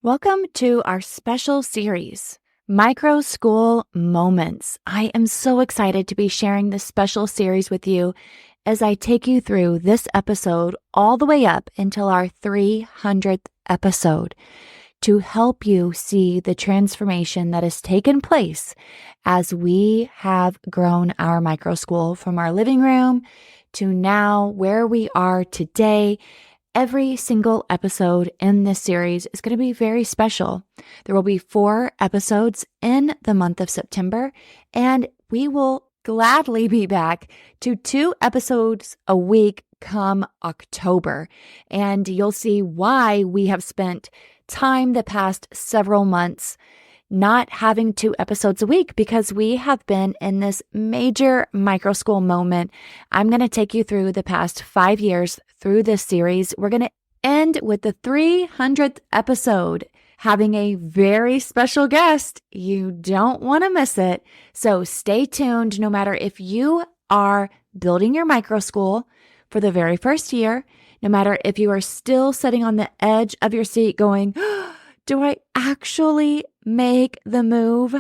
Welcome to our special series, Microschool Moments. I am so excited to be sharing this special series with you as I take you through this episode all the way up until our 300th episode to help you see the transformation that has taken place as we have grown our microschool from our living room to now where we are today. Every single episode in this series is going to be very special. There will be 4 episodes in the month of September, and we will gladly be back to 2 episodes a week come October. And you'll see why we have spent time the past several months not having 2 episodes a week, because we have been in this major microschool moment. I'm going to take you through the past 5 years through this series. We're going to end with the 300th episode, having a very special guest. You don't want to miss it. So stay tuned. No matter if you are building your microschool for the very first year, no matter if you are still sitting on the edge of your seat going, do I actually make the move?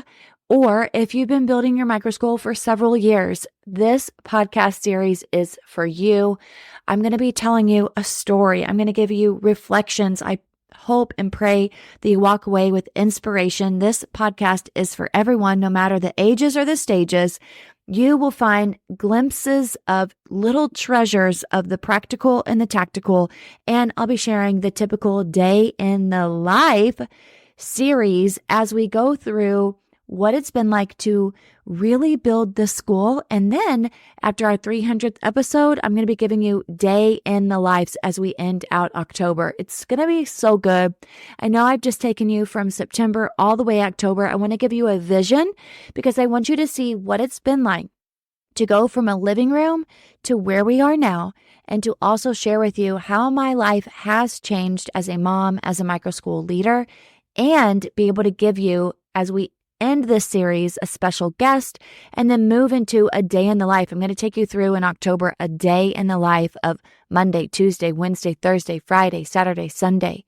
Or if you've been building your microschool for several years, this podcast series is for you. I'm going to be telling you a story. I'm going to give you reflections. I hope and pray that you walk away with inspiration. This podcast is for everyone, no matter the ages or the stages. You will find glimpses of little treasures of the practical and the tactical, and I'll be sharing the typical day in the life series as we go through what it's been like to really build this school. And then after our 300th episode, I'm going to be giving you day in the lives as we end out October. It's going to be so good. I know I've just taken you from September all the way October. I want to give you a vision because I want you to see what it's been like to go from a living room to where we are now, and to also share with you how my life has changed as a mom, as a microschool leader, and be able to give you, as we end this series, a special guest, and then move into a day in the life. I'm going to take you through in October a day in the life of Monday, Tuesday, Wednesday, Thursday, Friday, Saturday, Sunday,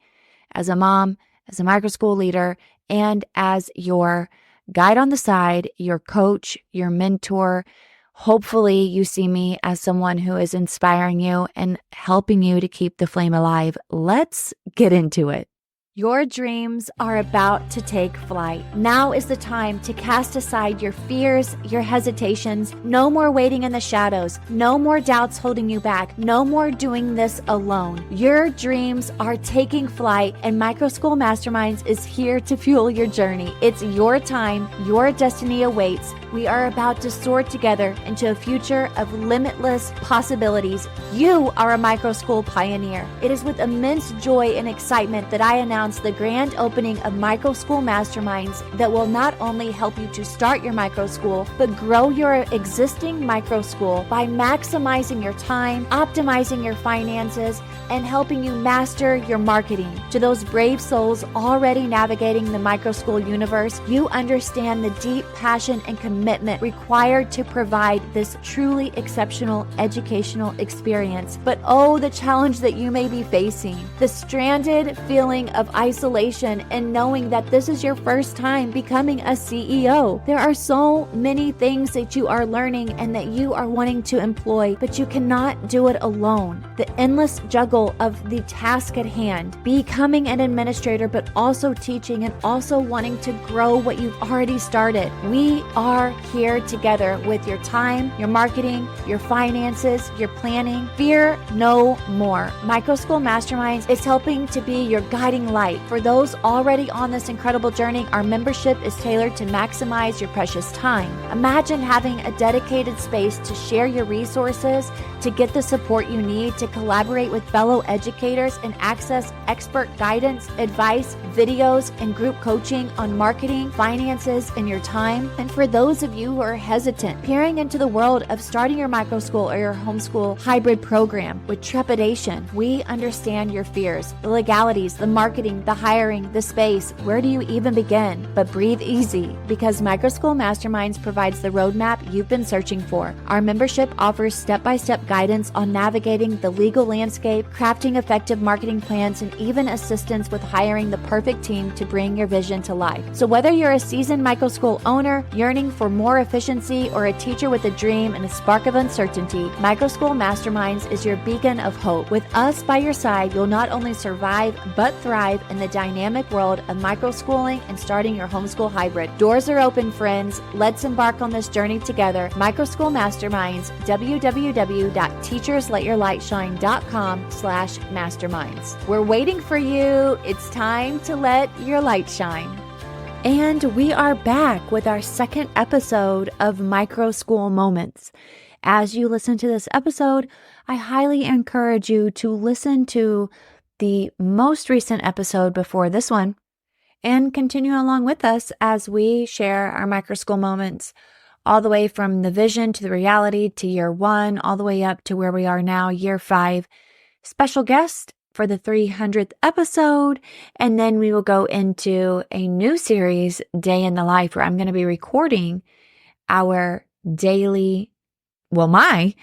as a mom, as a microschool leader, and as your guide on the side, your coach, your mentor. Hopefully you see me as someone who is inspiring you and helping you to keep the flame alive. Let's get into it. Your dreams are about to take flight. Now is the time to cast aside your fears, your hesitations. No more waiting in the shadows. No more doubts holding you back. No more doing this alone. Your dreams are taking flight, and Microschool Masterminds is here to fuel your journey. It's your time. Your destiny awaits. We are about to soar together into a future of limitless possibilities. You are a microschool pioneer. It is with immense joy and excitement that I announce the grand opening of Microschool Masterminds that will not only help you to start your microschool, but grow your existing microschool by maximizing your time, optimizing your finances, and helping you master your marketing. To those brave souls already navigating the microschool universe, you understand the deep passion and commitment required to provide this truly exceptional educational experience. But oh, the challenge that you may be facing, the stranded feeling of isolation and knowing that this is your first time becoming a CEO. There are so many things that you are learning and that you are wanting to employ, but you cannot do it alone. The endless juggle of the task at hand, becoming an administrator, but also teaching and also wanting to grow what you've already started. We are here together with your time, your marketing, your finances, your planning. Fear no more. Microschool Masterminds is helping to be your guiding light. For those already on this incredible journey, our membership is tailored to maximize your precious time. Imagine having a dedicated space to share your resources, to get the support you need, to collaborate with fellow educators and access expert guidance, advice, videos, and group coaching on marketing, finances, and your time. And for those those of you who are hesitant, peering into the world of starting your micro school or your homeschool hybrid program with trepidation, we understand your fears, the legalities, the marketing, the hiring, the space. Where do you even begin? But breathe easy, because Microschool Masterminds provides the roadmap you've been searching for. Our membership offers step-by-step guidance on navigating the legal landscape, crafting effective marketing plans, and even assistance with hiring the perfect team to bring your vision to life. So whether you're a seasoned micro school owner yearning for more efficiency or a teacher with a dream and a spark of uncertainty, Microschool Masterminds is your beacon of hope. With us by your side, you'll not only survive but thrive in the dynamic world of microschooling and starting your homeschool hybrid. Doors are open, friends. Let's embark on this journey together. Microschool Masterminds, www.teachersletyourlightshine.com/masterminds. We're waiting for you. It's time to let your light shine. And we are back with our second episode of Microschool Moments. As you listen to this episode, I highly encourage you to listen to the most recent episode before this one and continue along with us as we share our Microschool Moments all the way from the vision to the reality to year 1, all the way up to where we are now, year 5. Special guest for the 300th episode, and then we will go into a new series, Day in the Life, where I'm going to be recording our daily, my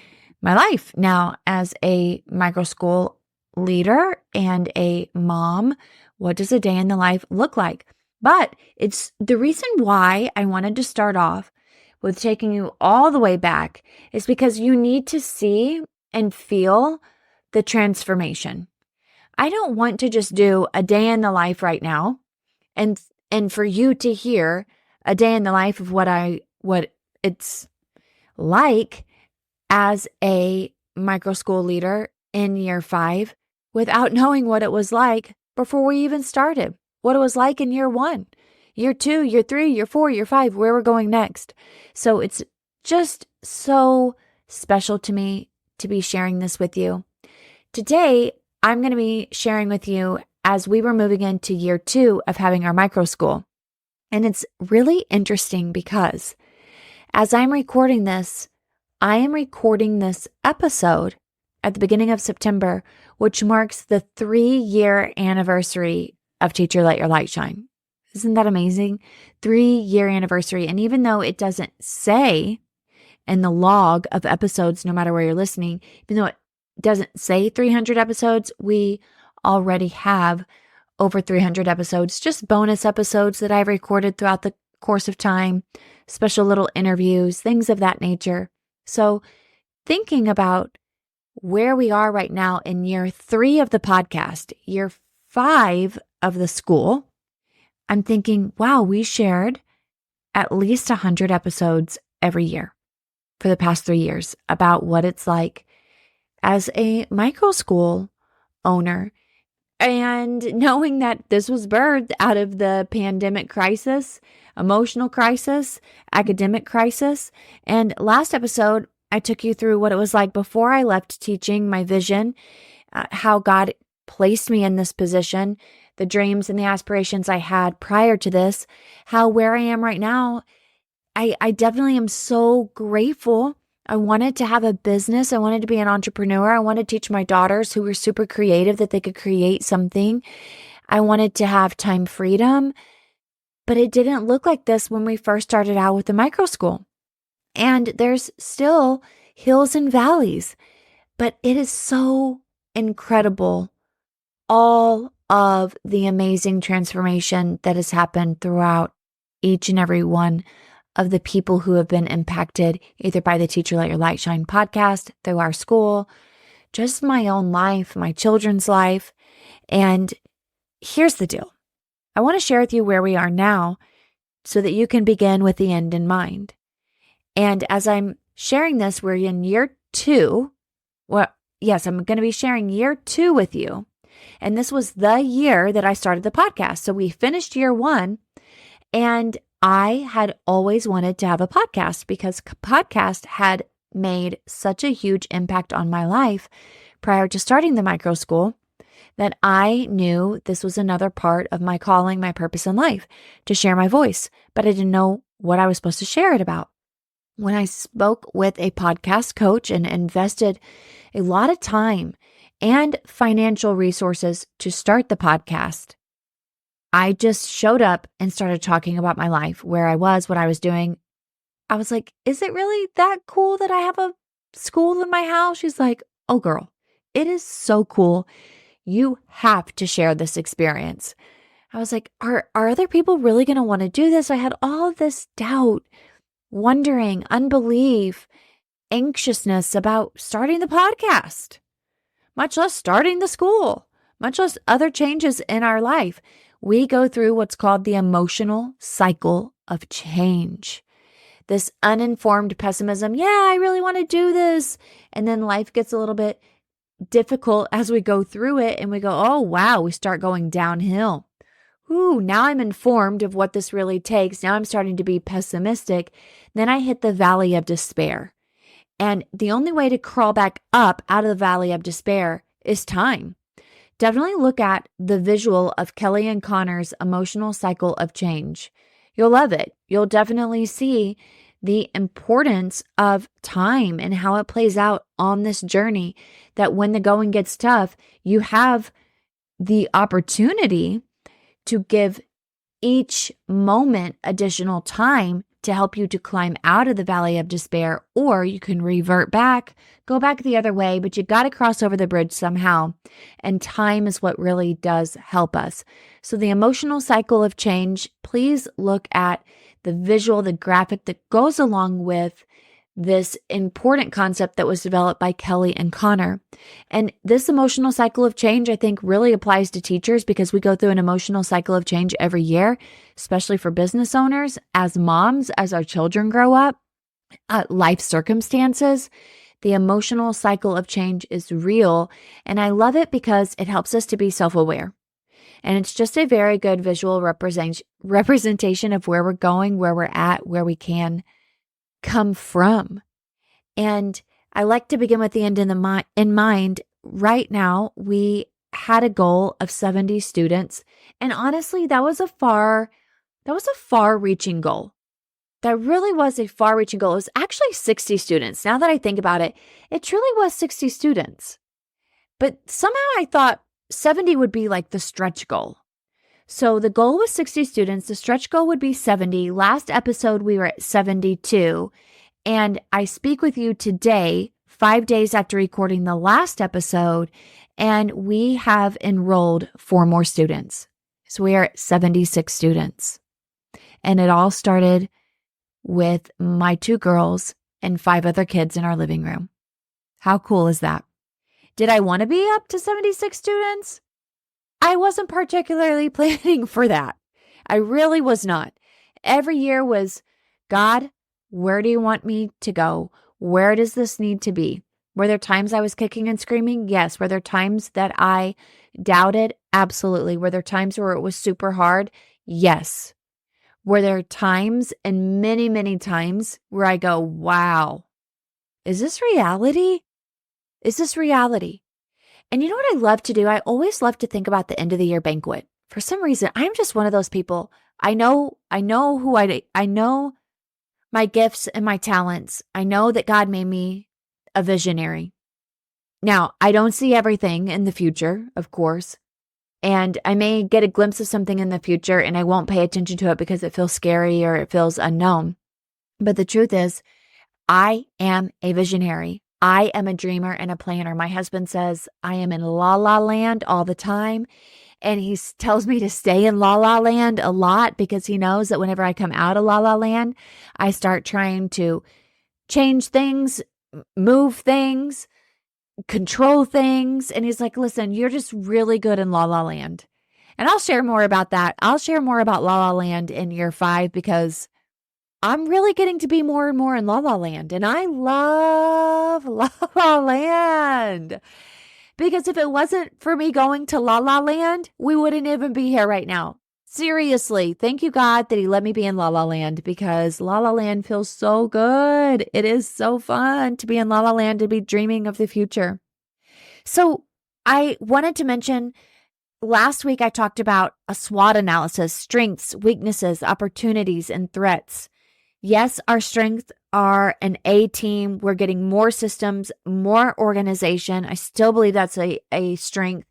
life now as a microschool leader and a mom. What does a day in the life look like? But it's the reason why I wanted to start off with taking you all the way back is because you need to see and feel the transformation. I don't want to just do a day in the life right now and for you to hear a day in the life of what it's like as a microschool leader in year 5 without knowing what it was like before we even started, what it was like in year 1, year 2, year 3, year 4, year 5, where we're going next. So it's just so special to me to be sharing this with you. Today, I'm going to be sharing with you as we were moving into year 2 of having our micro school. And it's really interesting because as I'm recording this, I am recording this episode at the beginning of September, which marks the 3-year anniversary of Teacher Let Your Light Shine. Isn't that amazing? 3-year anniversary. And even though it doesn't say in the log of episodes, no matter where you're listening, even though it doesn't say 300 episodes, we already have over 300 episodes, just bonus episodes that I've recorded throughout the course of time, special little interviews, things of that nature. So thinking about where we are right now in year 3 of the podcast, year 5 of the school, I'm thinking, wow, we shared at least 100 episodes every year for the past 3 years about what it's like as a micro school owner, and knowing that this was birthed out of the pandemic crisis, emotional crisis, academic crisis. And last episode, I took you through what it was like before I left teaching, my vision, how God placed me in this position, the dreams and the aspirations I had prior to this, how where I am right now, I definitely am so grateful. I wanted to have a business. I wanted to be an entrepreneur. I wanted to teach my daughters who were super creative that they could create something. I wanted to have time freedom, but it didn't look like this when we first started out with the micro school. And there's still hills and valleys, but it is so incredible, all of the amazing transformation that has happened throughout each and every one of the people who have been impacted either by the Teacher Let Your Light Shine podcast, through our school, just my own life, my children's life. And here's the deal. I want to share with you where we are now so that you can begin with the end in mind. And as I'm sharing this, we're in year 2. Well, yes, I'm going to be sharing year 2 with you. And this was the year that I started the podcast. So we finished year 1, and I had always wanted to have a podcast because podcast had made such a huge impact on my life prior to starting the micro school that I knew this was another part of my calling, my purpose in life, to share my voice, but I didn't know what I was supposed to share it about. when I spoke with a podcast coach and invested a lot of time and financial resources to start the podcast, I just showed up and started talking about my life, where I was, what I was doing. I was like, is it really that cool that I have a school in my house? She's like, oh, girl, it is so cool. You have to share this experience. I was like, are other people really going to want to do this? I had all this doubt, wondering, unbelief, anxiousness about starting the podcast, much less starting the school, much less other changes in our life. We go through what's called the emotional cycle of change. This uninformed pessimism, yeah, I really want to do this. And then life gets a little bit difficult as we go through it and we go, oh, wow, we start going downhill. Ooh, now I'm informed of what this really takes. Now I'm starting to be pessimistic. Then I hit the valley of despair. And the only way to crawl back up out of the valley of despair is time. Definitely look at the visual of Kelly and Connor's emotional cycle of change. You'll love it. You'll definitely see the importance of time and how it plays out on this journey, that when the going gets tough, you have the opportunity to give each moment additional time to help you to climb out of the valley of despair, or you can revert back, go back the other way, but you got to cross over the bridge somehow. And time is what really does help us. So the emotional cycle of change, please look at the visual, the graphic that goes along with this important concept that was developed by Kelly and Connor. And this emotional cycle of change, I think, really applies to teachers, because we go through an emotional cycle of change every year, especially for business owners, as moms, as our children grow up, life circumstances. The emotional cycle of change is real. And I love it because it helps us to be self-aware. And it's just a very good visual representation of where we're going, where we're at, where we can come from. And I like to begin with the end in mind. Right now, we had a goal of 70 students. And honestly, that was a far-reaching goal. That really was a far-reaching goal. It was actually 60 students. Now that I think about it, it truly was 60 students. But somehow I thought 70 would be like the stretch goal. So the goal was 60 students. The stretch goal would be 70. Last episode, we were at 72. And I speak with you today, 5 days after recording the last episode, and we have enrolled 4 more students. So we are at 76 students. And it all started with my 2 girls and 5 other kids in our living room. How cool is that? Did I want to be up to 76 students? I wasn't particularly planning for that. I really was not. Every year was, God, where do you want me to go? Where does this need to be? Were there times I was kicking and screaming? Yes. Were there times that I doubted? Absolutely. Were there times where it was super hard? Yes. Were there times, and many, many times, where I go, wow, is this reality? Is this reality? And you know what I love to do? I always love to think about the end of the year banquet. For some reason, I'm just one of those people. I know my gifts and my talents. I know that God made me a visionary. Now, I don't see everything in the future, of course, and I may get a glimpse of something in the future and I won't pay attention to it because it feels scary or it feels unknown. But the truth is, I am a visionary. I am a dreamer and a planner. My husband says I am in la la land all the time. And he tells me to stay in la la land a lot because he knows that whenever I come out of la la land, I start trying to change things, move things, control things. And he's like, listen, you're just really good in la la land. And I'll share more about that. I'll share more about la la land in year 5 because I'm really getting to be more and more in La La Land. And I love La La Land. Because if it wasn't for me going to La La Land, we wouldn't even be here right now. Seriously, thank you, God, that He let me be in La La Land, because La La Land feels so good. It is so fun to be in La La Land, to be dreaming of the future. So I wanted to mention, last week I talked about a SWOT analysis, strengths, weaknesses, opportunities, and threats. Yes, our strengths are an A team. We're getting more systems, more organization. I still believe that's a strength.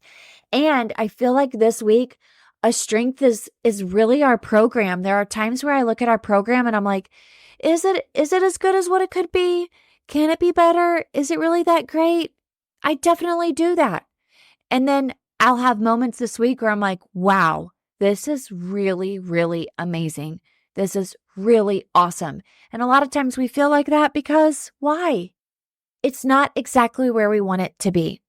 And I feel like this week, a strength is really our program. There are times where I look at our program and I'm like, is it as good as what it could be? Can it be better? Is it really that great? I definitely do that. And then I'll have moments this week where I'm like, wow, this is really, really amazing. This is really awesome. And a lot of times we feel like that because why? It's not exactly where we want it to be.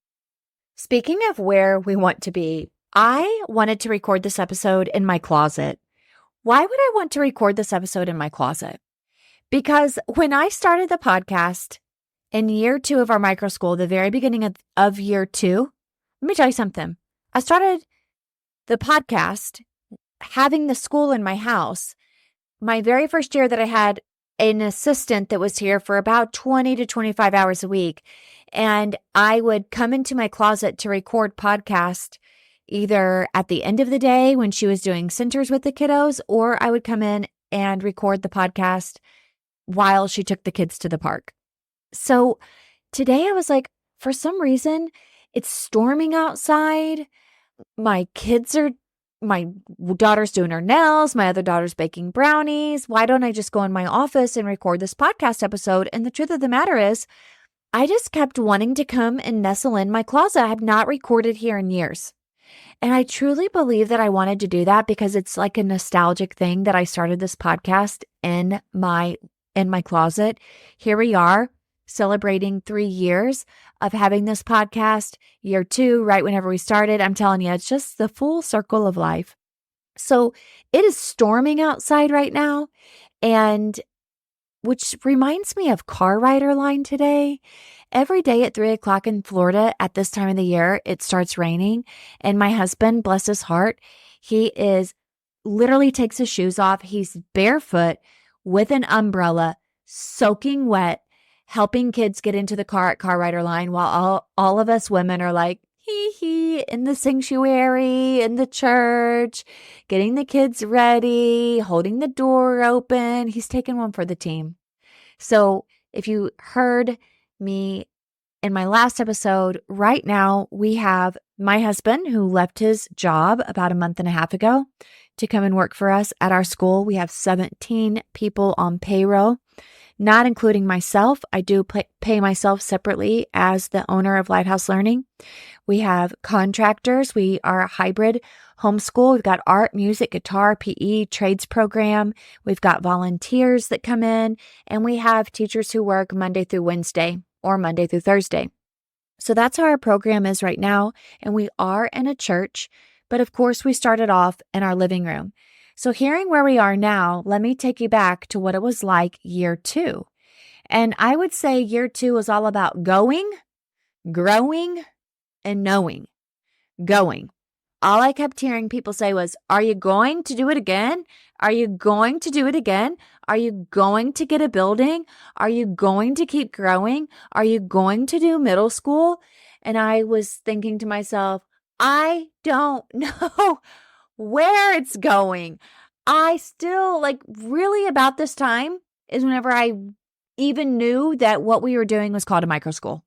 Speaking of where we want to be, I wanted to record this episode in my closet. Why would I want to record this episode in my closet? Because when I started the podcast in year 2 of our micro school, the very beginning of year 2, let me tell you something. I started the podcast having the school in my house. My very first year that I had an assistant that was here for about 20 to 25 hours a week. And I would come into my closet to record podcast either at the end of the day when she was doing centers with the kiddos, or I would come in and record the podcast while she took the kids to the park. So today I was like, for some reason, it's storming outside. My daughter's doing her nails. My other daughter's baking brownies. Why don't I just go in my office and record this podcast episode? And the truth of the matter is, I just kept wanting to come and nestle in my closet. I have not recorded here in years. And I truly believe that I wanted to do that because it's like a nostalgic thing that I started this podcast in my closet. Here we are celebrating 3 years of having this podcast, year 2, right whenever we started. I'm telling you, it's just the full circle of life. So it is storming outside right now, and which reminds me of car rider line today. Every day at 3 o'clock in Florida at this time of the year, it starts raining. And my husband, bless his heart, he literally takes his shoes off. He's barefoot with an umbrella, soaking wet, helping kids get into the car at car rider line while all of us women are like, hee hee, in the sanctuary, in the church, getting the kids ready, holding the door open. He's taking one for the team. So if you heard me in my last episode, right now we have my husband who left his job about a month and a half ago to come and work for us at our school. We have 17 people on payroll, not including myself. I do pay myself separately as the owner of Lighthouse Learning. We have contractors. We are a hybrid homeschool. We've got art, music, guitar, PE, trades program. We've got volunteers that come in, and we have teachers who work Monday through Wednesday or Monday through Thursday. So that's how our program is right now. And we are in a church, but of course we started off in our living room. So hearing where we are now, let me take you back to what it was like year 2. And I would say year 2 was all about going, growing, and knowing. Going. All I kept hearing people say was, are you going to do it again? Are you going to do it again? Are you going to get a building? Are you going to keep growing? Are you going to do middle school? And I was thinking to myself, I don't know where it's going. I still really about this time is whenever I even knew that what we were doing was called a microschool.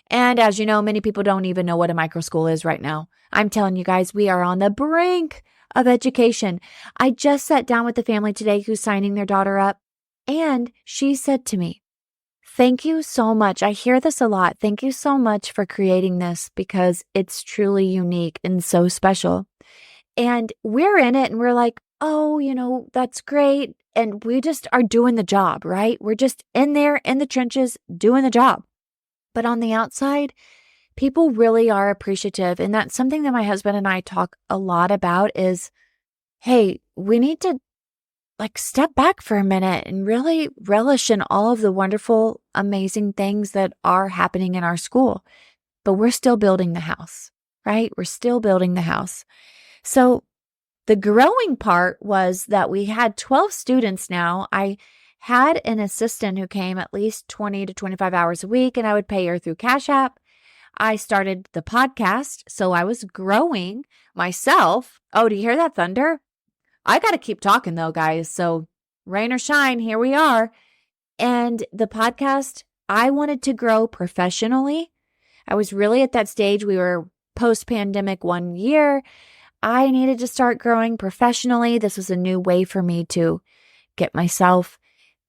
And as you know, many people don't even know what a microschool is right now. I'm telling you guys, we are on the brink of education. I just sat down with the family today who's signing their daughter up, and she said to me, thank you so much. I hear this a lot. Thank you so much for creating this because it's truly unique and so special. And we're in it and we're like, oh, that's great. And we just are doing the job, right? We're just in there in the trenches doing the job. But on the outside, people really are appreciative. And that's something that my husband and I talk a lot about is, hey, we need to step back for a minute and really relish in all of the wonderful, amazing things that are happening in our school. But we're still building the house, right? We're still building the house. So the growing part was that we had 12 students now. I had an assistant who came at least 20 to 25 hours a week, and I would pay her through Cash App. I started the podcast, so I was growing myself. Oh, do you hear that thunder? I got to keep talking though, guys. So rain or shine, here we are. And the podcast, I wanted to grow professionally. I was really at that stage. We were post-pandemic 1 year. I needed to start growing professionally. This was a new way for me to get myself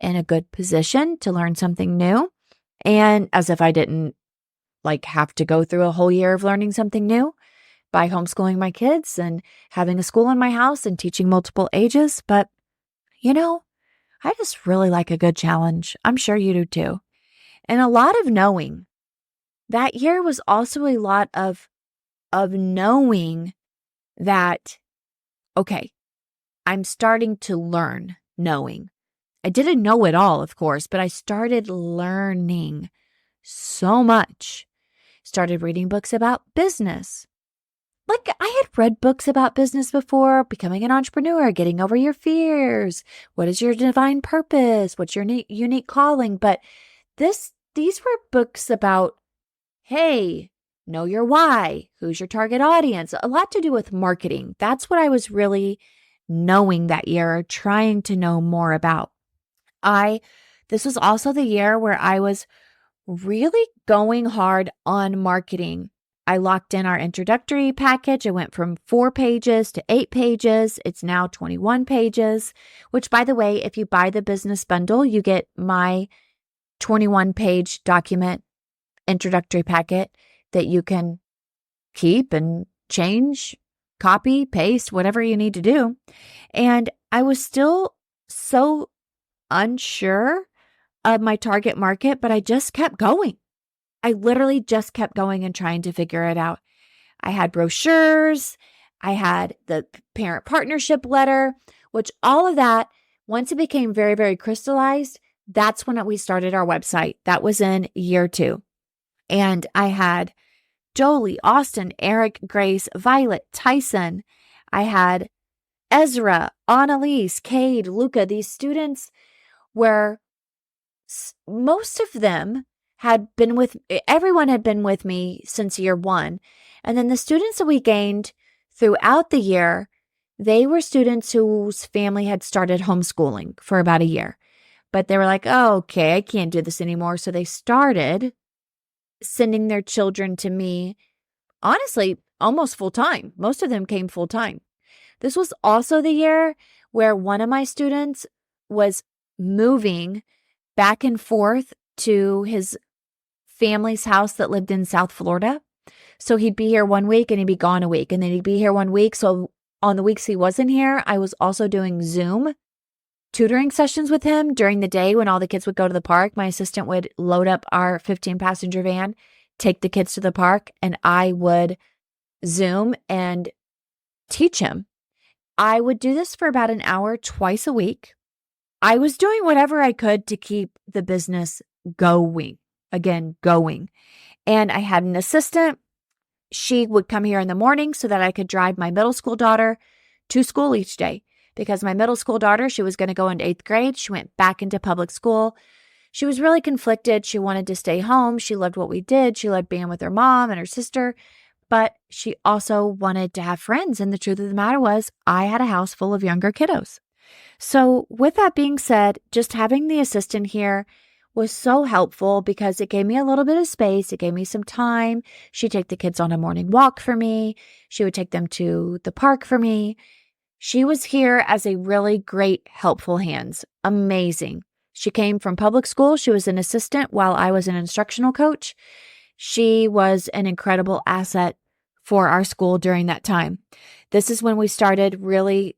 in a good position to learn something new. And as if I didn't have to go through a whole year of learning something new by homeschooling my kids and having a school in my house and teaching multiple ages. But, I just really like a good challenge. I'm sure you do too. And a lot of knowing. That year was also a lot of knowing that, okay, I'm starting to learn knowing. I didn't know it all, of course, but I started learning so much. Started reading books about business. I had read books about business before, becoming an entrepreneur, getting over your fears. What is your divine purpose? What's your unique calling? But these were books about, hey, know your why. Who's your target audience? A lot to do with marketing. That's what I was really knowing that year, trying to know more about. This was also the year where I was really going hard on marketing. I locked in our introductory package. I went from 4 pages to 8 pages. It's now 21 pages, which, by the way, if you buy the business bundle, you get my 21-page document introductory packet that you can keep and change, copy, paste, whatever you need to do. And I was still so unsure of my target market, but I just kept going. I literally just kept going and trying to figure it out. I had brochures. I had the parent partnership letter, which all of that, once it became very, very crystallized, that's when we started our website. That was in year 2. And I had Jolie, Austin, Eric, Grace, Violet, Tyson. I had Ezra, Annalise, Cade, Luca. These students were, most of them everyone had been with me since year 1. And then the students that we gained throughout the year, they were students whose family had started homeschooling for about a year. But they were like, oh, okay, I can't do this anymore. So they started sending their children to me, honestly, almost full time. Most of them came full time. This was also the year where one of my students was moving back and forth to his family's house that lived in South Florida. So he'd be here 1 week and he'd be gone a week, and then he'd be here 1 week. So on the weeks he wasn't here, I was also doing Zoom tutoring sessions with him during the day when all the kids would go to the park. My assistant would load up our 15-passenger van, take the kids to the park, and I would Zoom and teach him. I would do this for about an hour twice a week. I was doing whatever I could to keep the business going. Again, going. And I had an assistant. She would come here in the morning so that I could drive my middle school daughter to school each day. Because my middle school daughter, she was going to go into 8th grade. She went back into public school. She was really conflicted. She wanted to stay home. She loved what we did. She loved being with her mom and her sister. But she also wanted to have friends. And the truth of the matter was, I had a house full of younger kiddos. So with that being said, just having the assistant here was so helpful because it gave me a little bit of space. It gave me some time. She'd take the kids on a morning walk for me. She would take them to the park for me. She was here as a really great, helpful hands. Amazing. She came from public school. She was an assistant while I was an instructional coach. She was an incredible asset for our school during that time. This is when we started really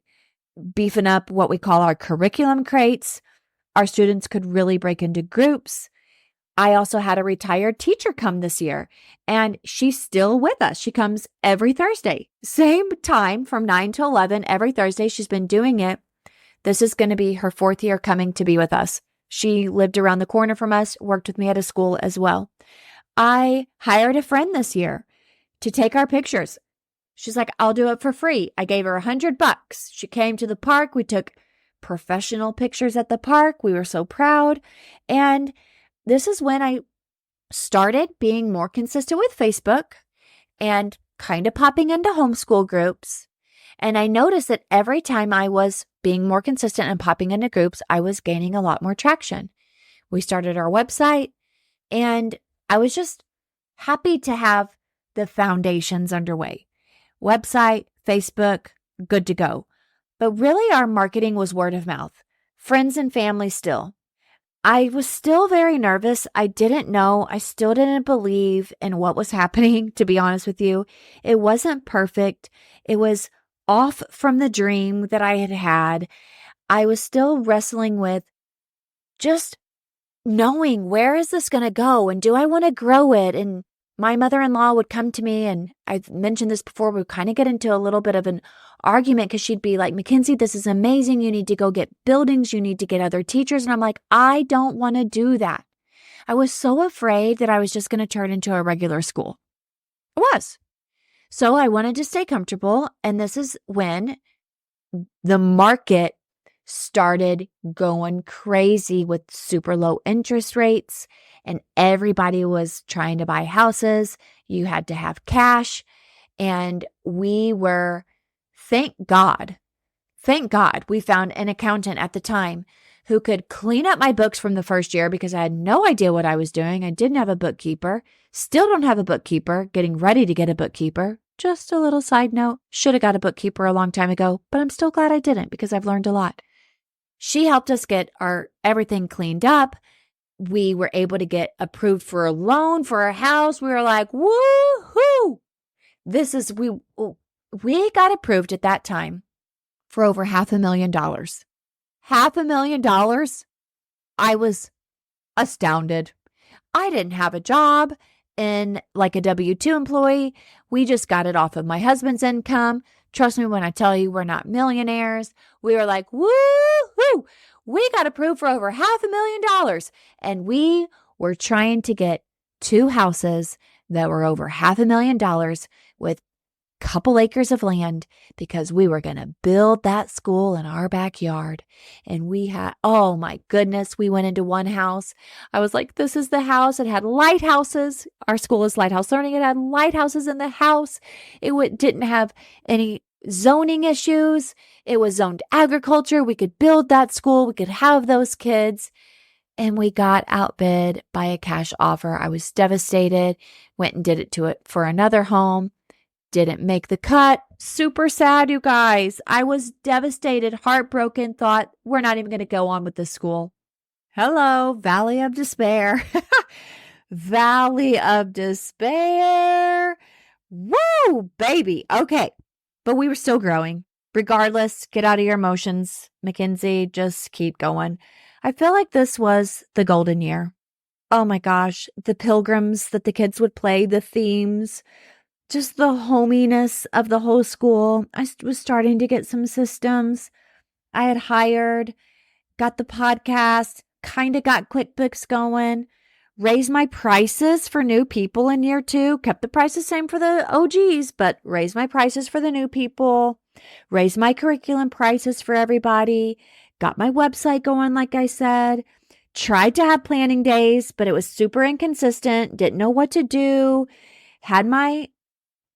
beefing up what we call our curriculum crates. Our students could really break into groups. I also had a retired teacher come this year, and she's still with us. She comes every Thursday, same time from 9 to 11 every Thursday. She's been doing it. This is going to be her 4th year coming to be with us. She lived around the corner from us, worked with me at a school as well. I hired a friend this year to take our pictures. She's like, I'll do it for free. I gave her $100. She came to the park. We took professional pictures at the park. We were so proud. And this is when I started being more consistent with Facebook and kind of popping into homeschool groups. And I noticed that every time I was being more consistent and popping into groups, I was gaining a lot more traction. We started our website, and I was just happy to have the foundations underway. Website, Facebook, good to go. But really, our marketing was word of mouth, friends and family still. I was still very nervous. I didn't know. I still didn't believe in what was happening, to be honest with you. It wasn't perfect. It was off from the dream that I had had. I was still wrestling with just knowing, where is this going to go? And do I want to grow it? And my mother-in-law would come to me, and I've mentioned this before, we would kind of get into a little bit of an argument because she'd be like, Mackenzie, this is amazing. You need to go get buildings. You need to get other teachers. And I'm like, I don't want to do that. I was so afraid that I was just going to turn into a regular school. I was. So I wanted to stay comfortable. And this is when the market started going crazy with super low interest rates, and everybody was trying to buy houses. You had to have cash. And we were, thank God, we found an accountant at the time who could clean up my books from the first year because I had no idea what I was doing. I didn't have a bookkeeper. Still don't have a bookkeeper. Getting ready to get a bookkeeper. Just a little side note. Should have got a bookkeeper a long time ago, but I'm still glad I didn't because I've learned a lot. She helped us get our everything cleaned up. We were able to get approved for a loan for our house. We were like, woohoo! We got approved at that time for over $500,000. $500,000? I was astounded. I didn't have a job in like a W-2 employee. We just got it off of my husband's income. Trust me when I tell you we're not millionaires. We were like, woo-hoo! We got approved for over $500,000. And we were trying to get 2 houses that were over $500,000 with a couple acres of land because we were going to build that school in our backyard. And we had, oh my goodness, we went into one house. I was like, this is the house. It had lighthouses. Our school is Lighthouse Learning. It had lighthouses in the house. It didn't have any zoning issues. It was zoned agriculture. We could build that school. We could have those kids. And we got outbid by a cash offer. I was devastated. Went and did it for another home. Didn't make the cut. Super sad, you guys. I was devastated, heartbroken, thought we're not even going to go on with this school. Hello, Valley of Despair. Valley of Despair. Woo, baby. Okay. But we were still growing. Regardless, get out of your emotions, Mackenzie. Just keep going. I feel like this was the golden year. Oh my gosh. The pilgrims that the kids would play, the themes, just the hominess of the whole school. I was starting to get some systems. I had hired, got the podcast, kind of got QuickBooks going, raised my prices for new people in year 2, kept the prices same for the OGs, but raised my prices for the new people, raised my curriculum prices for everybody, got my website going, like I said, tried to have planning days, but it was super inconsistent, didn't know what to do, had my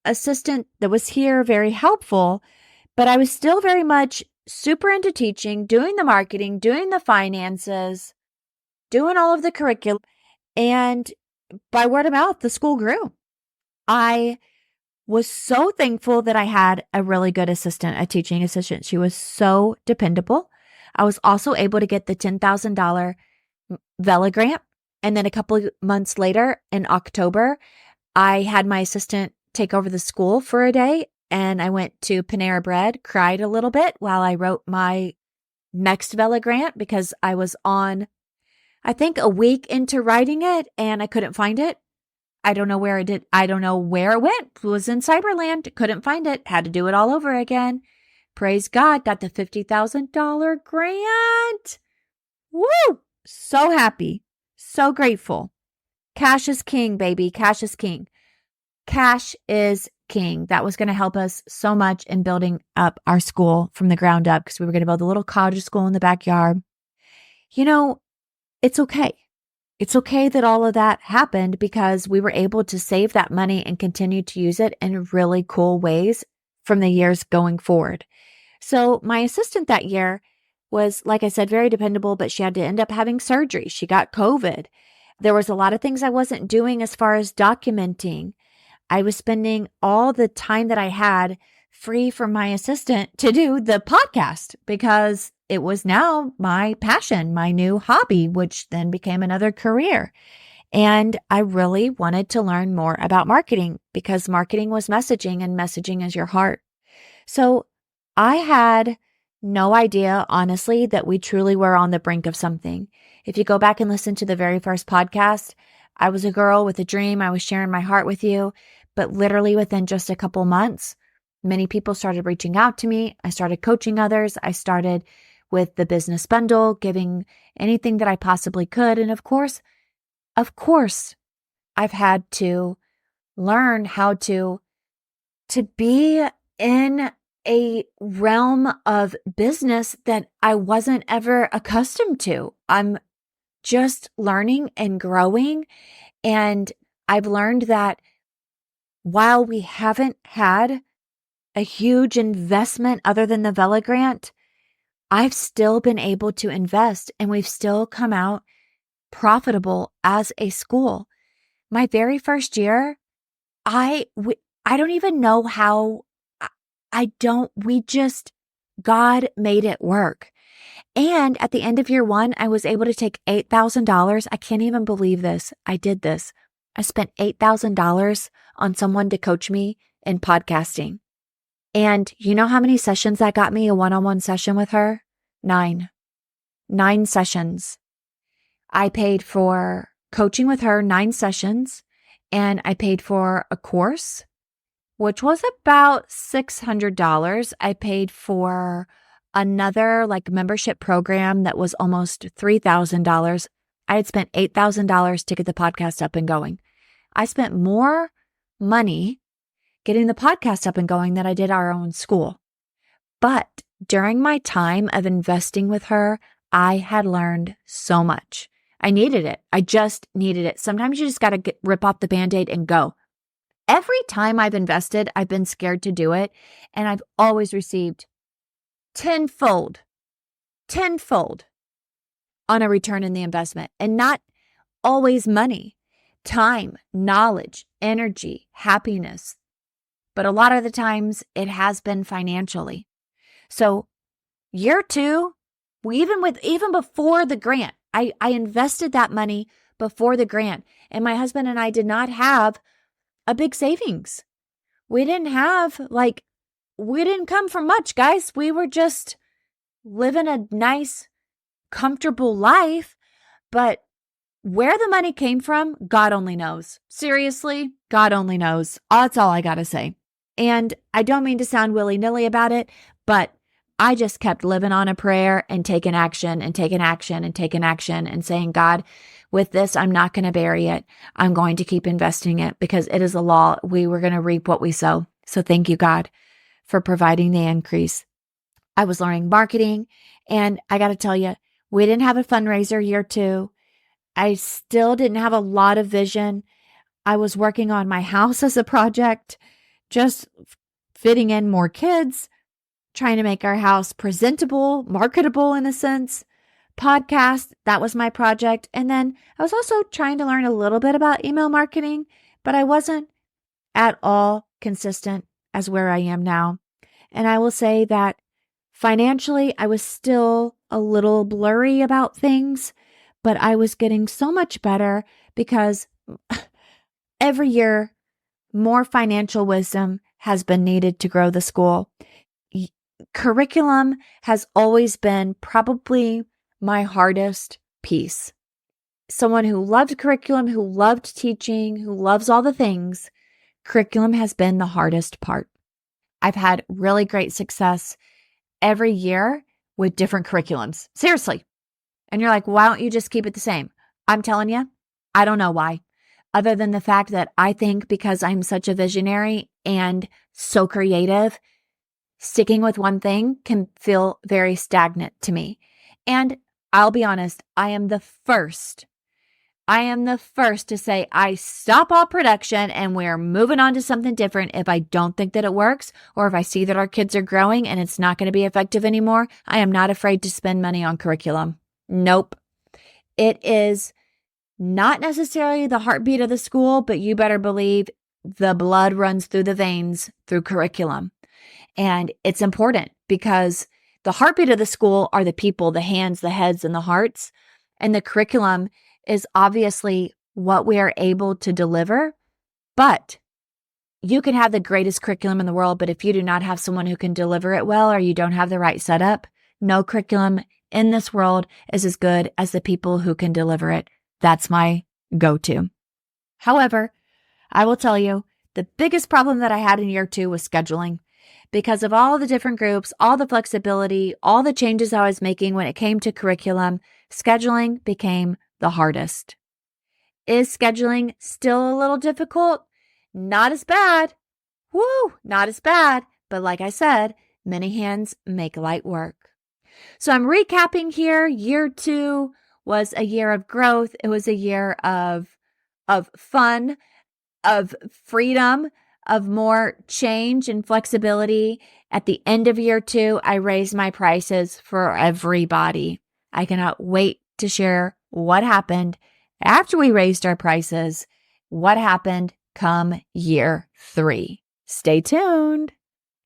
assistant that was here very helpful, but I was still very much super into teaching, doing the marketing, doing the finances, doing all of the curriculum. And by word of mouth, the school grew. I was so thankful that I had a really good assistant, a teaching assistant. She was so dependable. I was also able to get the $10,000 Vela grant. And then a couple of months later, in October, I had my assistant take over the school for a day. And I went to Panera Bread, cried a little bit while I wrote my next Vela grant because I was on, I think, a week into writing it and I couldn't find it. I don't know where it went. It was in Cyberland. Couldn't find it. Had to do it all over again. Praise God. Got the $50,000 grant. Woo! So happy. So grateful. Cash is king, baby. Cash is king. Cash is king. That was going to help us so much in building up our school from the ground up because we were going to build a little cottage school in the backyard. You know, it's okay. It's okay that all of that happened because we were able to save that money and continue to use it in really cool ways from the years going forward. So my assistant that year was, like I said, very dependable, but she had to end up having surgery. She got COVID. There was a lot of things I wasn't doing as far as documenting. I was spending all the time that I had free from my assistant to do the podcast because it was now my passion, my new hobby, which then became another career. And I really wanted to learn more about marketing because marketing was messaging and messaging is your heart. So I had no idea, honestly, that we truly were on the brink of something. If you go back and listen to the very first podcast, I was a girl with a dream. I was sharing my heart with you. But literally within just a couple months, many people started reaching out to me. I started coaching others. I started with the business bundle, giving anything that I possibly could. And of course, I've had to learn how to be in a realm of business that I wasn't ever accustomed to. I'm just learning and growing. And I've learned that while we haven't had a huge investment other than the Vela grant, I've still been able to invest and we've still come out profitable as a school. My very first year, I don't even know how. God made it work. And at the end of year one, I was able to take $8,000. I can't even believe this. I did this. I spent $8,000 on someone to coach me in podcasting. And you know how many sessions that got me, a one-on-one session with her? 9 sessions. I paid for coaching with her 9 sessions, and I paid for a course, which was about $600. I paid for another membership program that was almost $3,000. I had spent $8,000 to get the podcast up and going. I spent more money getting the podcast up and going than I did our own school. But during my time of investing with her, I had learned so much. I needed it. I just needed it. Sometimes you just got to rip off the Band-Aid and go. Every time I've invested, I've been scared to do it, and I've always received tenfold on a return in the investment, and not always money, time, knowledge, energy, happiness. But a lot of the times it has been financially. So year 2, even before the grant, I invested that money before the grant, and my husband and I did not have a big savings. We didn't come from much, guys. We were just living a nice, comfortable life. But where the money came from, God only knows. Seriously, God only knows. That's all I got to say. And I don't mean to sound willy-nilly about it, but I just kept living on a prayer and taking action and taking action and taking action and saying, God, with this, I'm not going to bury it. I'm going to keep investing it because it is a law. We were going to reap what we sow. So thank you, God, for providing the increase. I was learning marketing, and I got to tell you, we didn't have a fundraiser year 2. I still didn't have a lot of vision. I was working on my house as a project, just fitting in more kids, trying to make our house presentable, marketable in a sense. Podcast, that was my project. And then I was also trying to learn a little bit about email marketing, but I wasn't at all consistent as where I am now. And I will say that financially, I was still a little blurry about things, but I was getting so much better because every year, more financial wisdom has been needed to grow the school. Curriculum has always been probably my hardest piece. Someone who loved curriculum, who loved teaching, who loves all the things, curriculum has been the hardest part. I've had really great success every year with different curriculums. Seriously. And you're like, why don't you just keep it the same? I'm telling you, I don't know why. Other than the fact that I think because I'm such a visionary and so creative, sticking with one thing can feel very stagnant to me. And I'll be honest, I am the first I am the first to say I stop all production and we're moving on to something different if I don't think that it works, or if I see that our kids are growing and it's not going to be effective anymore. I am not afraid to spend money on curriculum. Nope. It is not necessarily the heartbeat of the school, but you better believe the blood runs through the veins through curriculum. And it's important because the heartbeat of the school are the people, the hands, the heads, and the hearts. And the curriculum is obviously what we are able to deliver. But you can have the greatest curriculum in the world, but if you do not have someone who can deliver it well, or you don't have the right setup, no curriculum in this world is as good as the people who can deliver it. That's my go-to. However, I will tell you, the biggest problem that I had in year 2 was scheduling. Because of all the different groups, all the flexibility, all the changes I was making when it came to curriculum, scheduling became the hardest. Is scheduling still a little difficult? Not as bad. Not as bad. But like I said, many hands make light work. So I'm recapping here. Year 2 was a year of growth. It was a year of fun, of freedom, of more change and flexibility. At the end of year 2, I raised my prices for everybody. I cannot wait to share what happened after we raised our prices, what happened come year 3. Stay tuned.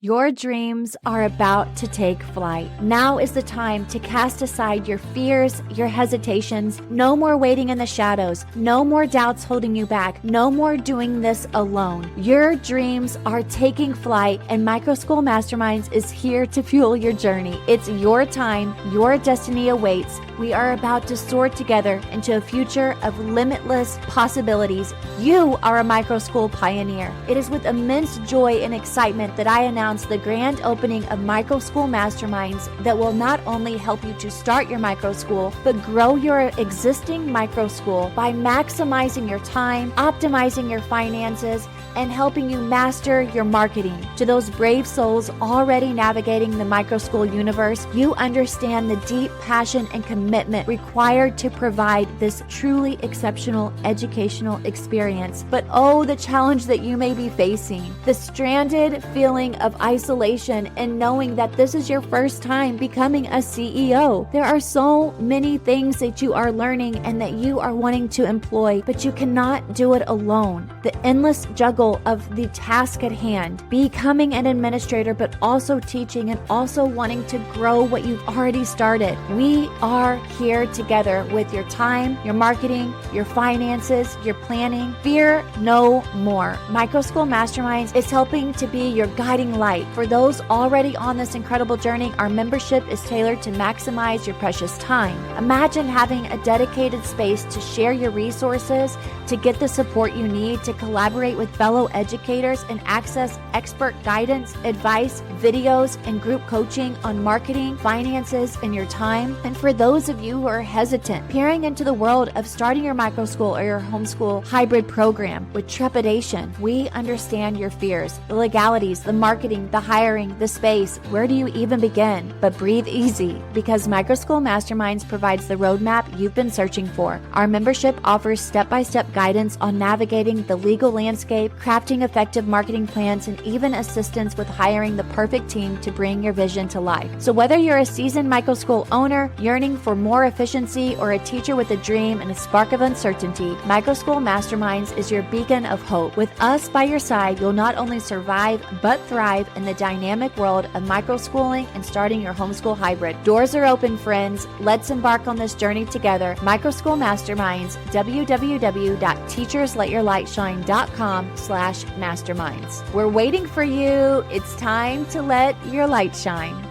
Your dreams are about to take flight. Now is the time to cast aside your fears, your hesitations. No more waiting in the shadows. No more doubts holding you back. No more doing this alone. Your dreams are taking flight, and Microschool Masterminds is here to fuel your journey. It's your time. Your destiny awaits. We are about to soar together into a future of limitless possibilities. You are a Microschool pioneer. It is with immense joy and excitement that I announce the grand opening of Microschool Masterminds that will not only help you to start your microschool, but grow your existing microschool by maximizing your time, optimizing your finances, and helping you master your marketing. To those brave souls already navigating the microschool universe, you understand the deep passion and commitment required to provide this truly exceptional educational experience. But oh, the challenge that you may be facing, the stranded feeling of isolation and knowing that this is your first time becoming a CEO. There are so many things that you are learning and that you are wanting to employ, but you cannot do it alone. The endless juggle of the task at hand, becoming an administrator, but also teaching and also wanting to grow what you've already started. We are here together with your time, your marketing, your finances, your planning. Fear no more. Microschool Masterminds is helping to be your guiding light. For those already on this incredible journey, our membership is tailored to maximize your precious time. Imagine having a dedicated space to share your resources, to get the support you need, to collaborate with fellow educators and access expert guidance, advice, videos, and group coaching on marketing, finances, and your time. And for those of you who are hesitant, peering into the world of starting your microschool or your homeschool hybrid program with trepidation, we understand your fears, the legalities, the marketing, the hiring, the space. Where do you even begin? But breathe easy, because Microschool Masterminds provides the roadmap you've been searching for. Our membership offers step-by-step guidance on navigating the legal landscape, crafting effective marketing plans, and even assistance with hiring the perfect team to bring your vision to life. So whether you're a seasoned microschool owner, yearning for more efficiency, or a teacher with a dream and a spark of uncertainty, Microschool Masterminds is your beacon of hope. With us by your side, you'll not only survive, but thrive in the dynamic world of microschooling and starting your homeschool hybrid. Doors are open, friends. Let's embark on this journey together. Microschool Masterminds, www.teachersletyourlightshine.com/masterminds. We're waiting for you. It's time to let your light shine.